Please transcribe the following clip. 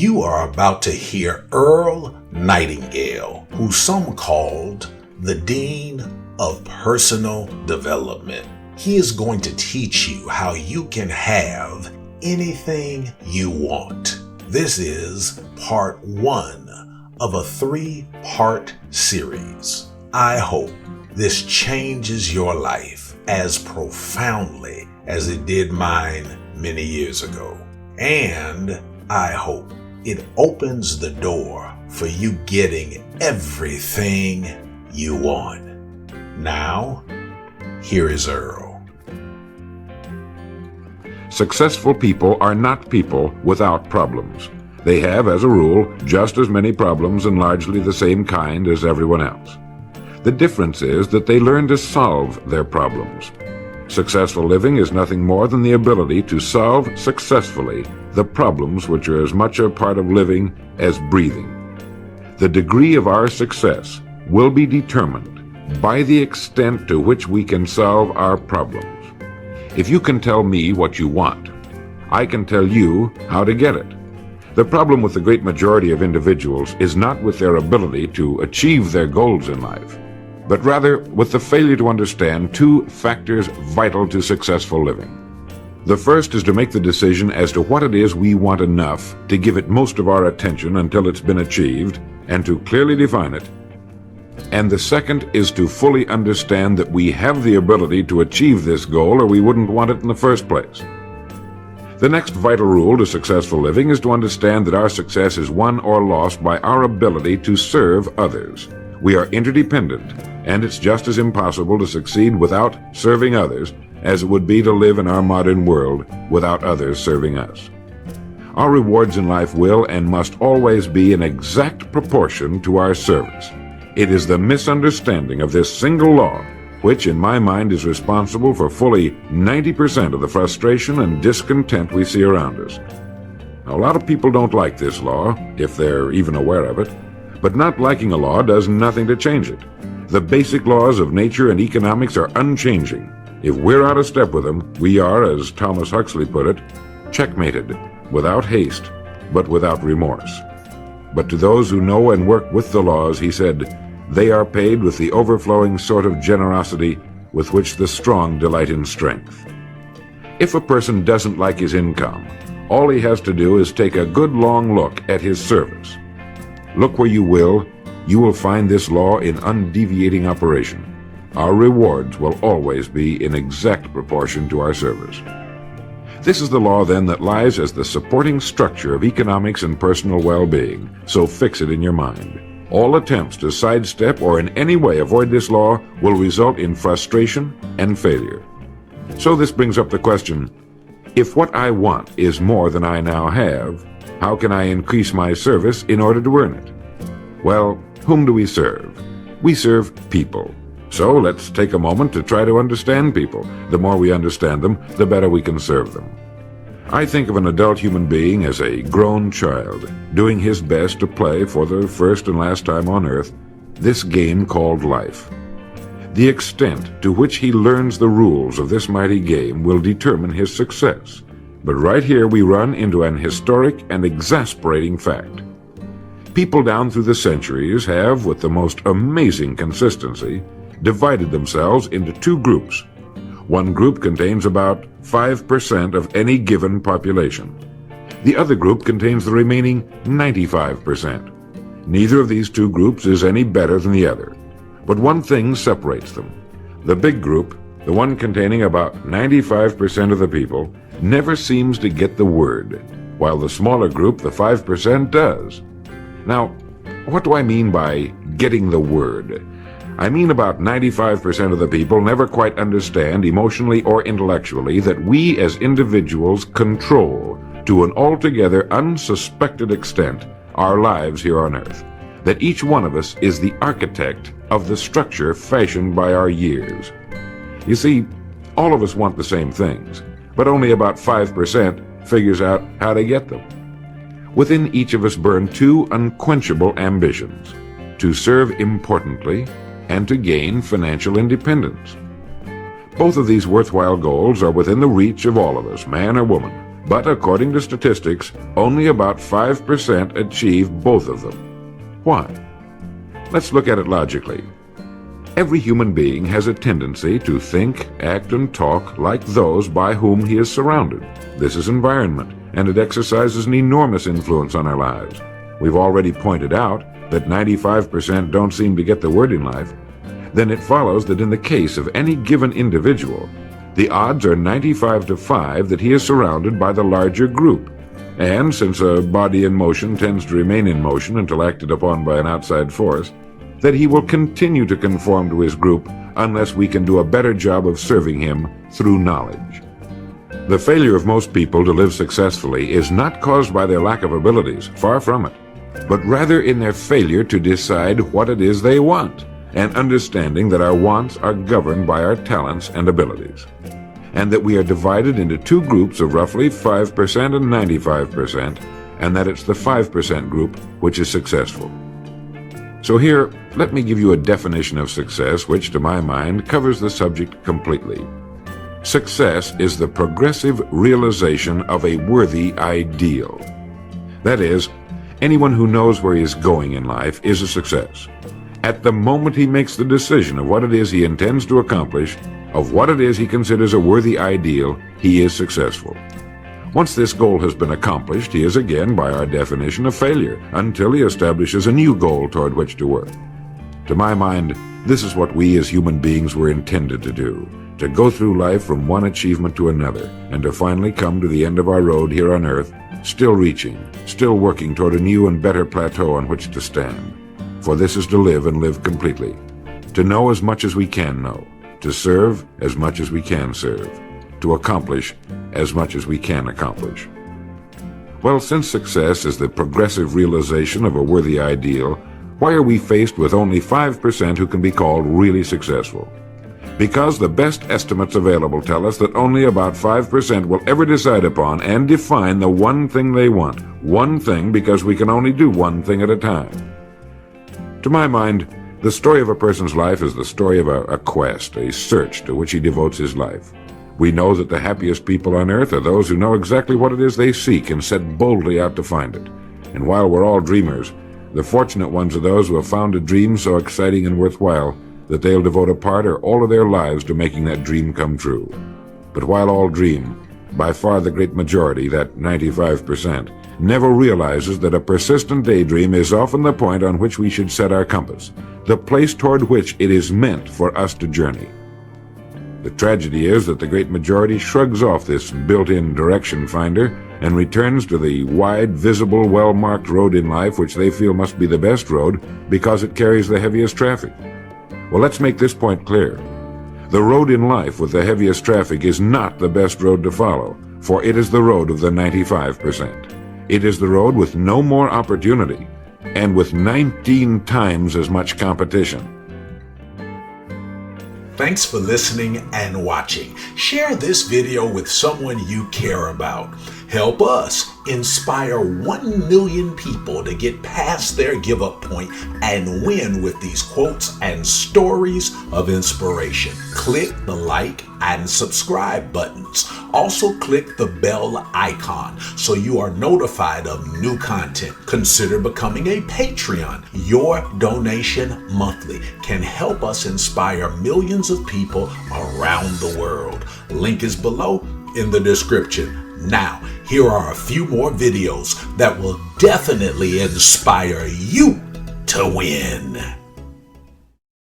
You are about to hear Earl Nightingale, who some called the Dean of Personal Development. He is going to teach you how you can have anything you want. This is part 1 of a 3-part series. I hope this changes your life as profoundly as it did mine many years ago. And I hope it opens the door for you getting everything you want. Now, here is Earl. Successful people are not people without problems. They have, as a rule, just as many problems and largely the same kind as everyone else. The difference is that they learn to solve their problems. Successful living is nothing more than the ability to solve successfully the problems which are as much a part of living as breathing. The degree of our success will be determined by the extent to which we can solve our problems. If you can tell me what you want, I can tell you how to get it. The problem with the great majority of individuals is not with their ability to achieve their goals in life, but rather with the failure to understand 2 factors vital to successful living. The first is to make the decision as to what it is we want enough to give it most of our attention until it's been achieved, and to clearly define it. And the second is to fully understand that we have the ability to achieve this goal, or we wouldn't want it in the first place. The next vital rule to successful living is to understand that our success is won or lost by our ability to serve others. We are interdependent, and it's just as impossible to succeed without serving others as it would be to live in our modern world without others serving us. Our rewards in life will and must always be in exact proportion to our service. It is the misunderstanding of this single law which, in my mind, is responsible for fully 90% of the frustration and discontent we see around us. Now, a lot of people don't like this law, if they're even aware of it. But not liking a law does nothing to change it. The basic laws of nature and economics are unchanging. If we're out of step with them, we are, as Thomas Huxley put it, checkmated, without haste, but without remorse. But to those who know and work with the laws, he said, they are paid with the overflowing sort of generosity with which the strong delight in strength. If a person doesn't like his income, all he has to do is take a good long look at his service. Look where you will find this law in undeviating operation. Our rewards will always be in exact proportion to our service. This is the law, then, that lies as the supporting structure of economics and personal well-being, so fix it in your mind. All attempts to sidestep or in any way avoid this law will result in frustration and failure. So this brings up the question, if what I want is more than I now have, how can I increase my service in order to earn it? Well, whom do we serve? We serve people. So let's take a moment to try to understand people. The more we understand them, the better we can serve them. I think of an adult human being as a grown child, doing his best to play for the first and last time on earth this game called life. The extent to which he learns the rules of this mighty game will determine his success. But right here we run into an historic and exasperating fact. People down through the centuries have, with the most amazing consistency, divided themselves into 2 groups. One group contains about 5% of any given population. The other group contains the remaining 95%. Neither of these 2 groups is any better than the other. But one thing separates them. The big group, the one containing about 95% of the people, never seems to get the word, while the smaller group, the 5%, does. Now, what do I mean by getting the word? I mean about 95% of the people never quite understand, emotionally or intellectually, that we as individuals control, to an altogether unsuspected extent, our lives here on earth. That each one of us is the architect of the structure fashioned by our years. You see, all of us want the same things, but only about 5% figures out how to get them. Within each of us burn 2 unquenchable ambitions: to serve importantly and to gain financial independence. Both of these worthwhile goals are within the reach of all of us, man or woman. But according to statistics, only about 5% achieve both of them. Why? Let's look at it logically. Every human being has a tendency to think, act, and talk like those by whom he is surrounded. This is environment, and it exercises an enormous influence on our lives. We've already pointed out that 95% don't seem to get the word in life. Then it follows that in the case of any given individual, the odds are 95 to 5 that he is surrounded by the larger group. And since a body in motion tends to remain in motion until acted upon by an outside force, that he will continue to conform to his group unless we can do a better job of serving him through knowledge. The failure of most people to live successfully is not caused by their lack of abilities, far from it, but rather in their failure to decide what it is they want, and understanding that our wants are governed by our talents and abilities, and that we are divided into two groups of roughly 5% and 95%, and that it's the 5% group which is successful. So here, let me give you a definition of success which, to my mind, covers the subject completely. Success is the progressive realization of a worthy ideal. That is, anyone who knows where he is going in life is a success. At the moment he makes the decision of what it is he intends to accomplish, of what it is he considers a worthy ideal, he is successful. Once this goal has been accomplished, he is again, by our definition, a failure, until he establishes a new goal toward which to work. To my mind, this is what we as human beings were intended to do, to go through life from one achievement to another, and to finally come to the end of our road here on earth, still reaching, still working toward a new and better plateau on which to stand. For this is to live and live completely, to know as much as we can know, to serve as much as we can serve, to accomplish as much as we can accomplish. Well, since success is the progressive realization of a worthy ideal, why are we faced with only 5% who can be called really successful? Because the best estimates available tell us that only about 5% will ever decide upon and define the one thing they want. One thing, because we can only do one thing at a time. To my mind, the story of a person's life is the story of a quest, a search to which he devotes his life. We know that the happiest people on earth are those who know exactly what it is they seek and set boldly out to find it. And while we're all dreamers, the fortunate ones are those who have found a dream so exciting and worthwhile that they'll devote a part or all of their lives to making that dream come true. But while all dream, by far the great majority, that 95%, never realizes that a persistent daydream is often the point on which we should set our compass, the place toward which it is meant for us to journey. The tragedy is that the great majority shrugs off this built-in direction finder and returns to the wide, visible, well-marked road in life which they feel must be the best road because it carries the heaviest traffic. Well, let's make this point clear. The road in life with the heaviest traffic is not the best road to follow, for it is the road of the 95%. It is the road with no more opportunity and with 19 times as much competition. Thanks for listening and watching. Share this video with someone you care about. Help us inspire 1 million people to get past their give-up point and win with these quotes and stories of inspiration. Click the like and subscribe buttons. Also click the bell icon so you are notified of new content. Consider becoming a Patreon. Your donation monthly can help us inspire millions of people around the world. Link is below in the description. Now, here are a few more videos that will definitely inspire you to win.